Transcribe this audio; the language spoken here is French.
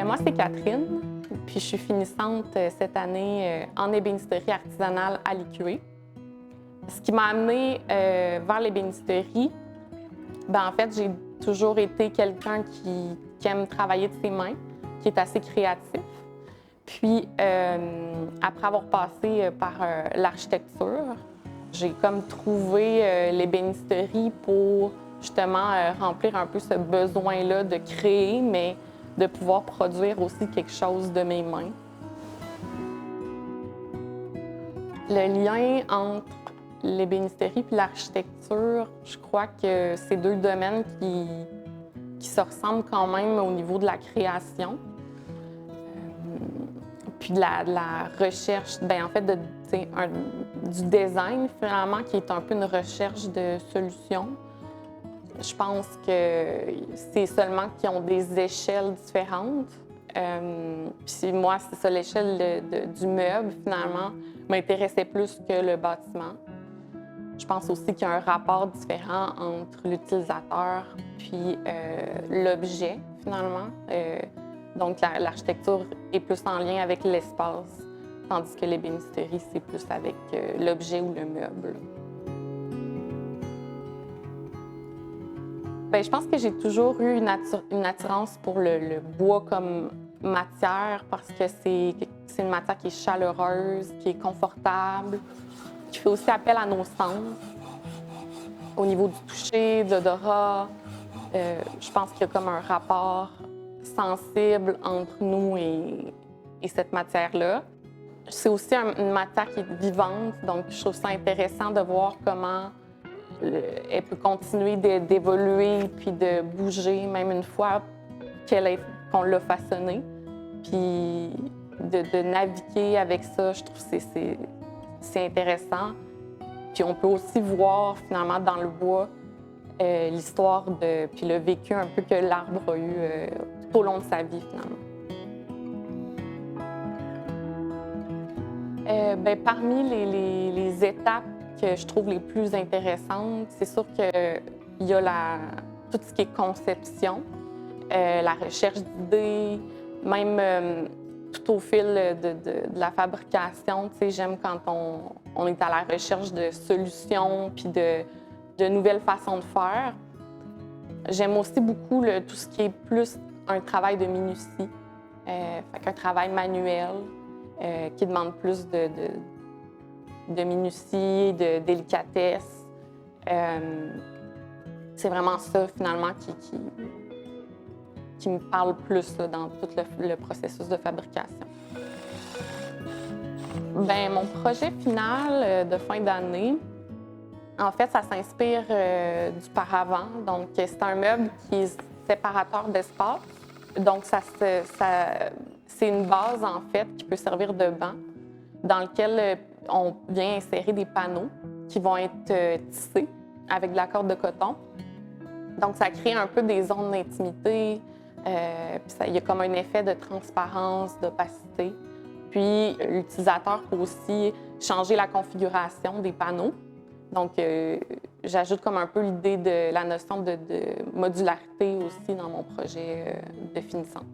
Moi, c'est Catherine, puis je suis finissante cette année en ébénisterie artisanale à l'IQE. Ce qui m'a amenée vers l'ébénisterie, en fait, j'ai toujours été quelqu'un qui aime travailler de ses mains, qui est assez créatif. Puis, après avoir passé par l'architecture, j'ai comme trouvé l'ébénisterie pour justement remplir un peu ce besoin-là de créer, mais de pouvoir produire aussi quelque chose de mes mains. Le lien entre l'ébénisterie et l'architecture, je crois que c'est deux domaines qui se ressemblent quand même au niveau de la création. Puis de la recherche, en fait, du design, finalement, qui est un peu une recherche de solutions. Je pense que c'est seulement qu'ils ont des échelles différentes. Puis moi, c'est ça, l'échelle du meuble, finalement, m'intéressait plus que le bâtiment. Je pense aussi qu'il y a un rapport différent entre l'utilisateur puis l'objet, finalement. Donc, l'architecture est plus en lien avec l'espace, tandis que l'ébénisterie, c'est plus avec l'objet ou le meuble. Je pense que j'ai toujours eu une attirance pour le bois comme matière parce que c'est une matière qui est chaleureuse, qui est confortable, qui fait aussi appel à nos sens. Au niveau du toucher, de l'odorat, je pense qu'il y a comme un rapport sensible entre nous et cette matière-là. C'est aussi une matière qui est vivante, donc je trouve ça intéressant de voir comment elle peut continuer d'évoluer puis de bouger, même une fois qu'on l'a façonnée. Puis de naviguer avec ça, je trouve que c'est intéressant. Puis on peut aussi voir finalement dans le bois l'histoire puis le vécu un peu que l'arbre a eu tout au long de sa vie finalement. Parmi les étapes que je trouve les plus intéressantes, c'est sûr qu'il y a tout ce qui est conception, la recherche d'idées, même tout au fil de la fabrication. J'aime quand on est à la recherche de solutions puis de nouvelles façons de faire. J'aime aussi beaucoup tout ce qui est plus un travail de minutie, un travail manuel qui demande plus de minutie, de délicatesse. C'est vraiment ça, finalement, qui me parle plus là, dans tout le processus de fabrication. Mon projet final de fin d'année, en fait, ça s'inspire du paravent. Donc, c'est un meuble qui est séparateur d'espace. Donc, c'est une base, en fait, qui peut servir de banc, dans lequel on vient insérer des panneaux qui vont être tissés avec de la corde de coton. Donc, ça crée un peu des zones d'intimité. Puis il y a comme un effet de transparence, d'opacité. Puis, l'utilisateur peut aussi changer la configuration des panneaux. Donc, j'ajoute comme un peu l'idée de la notion de modularité aussi dans mon projet de finissante.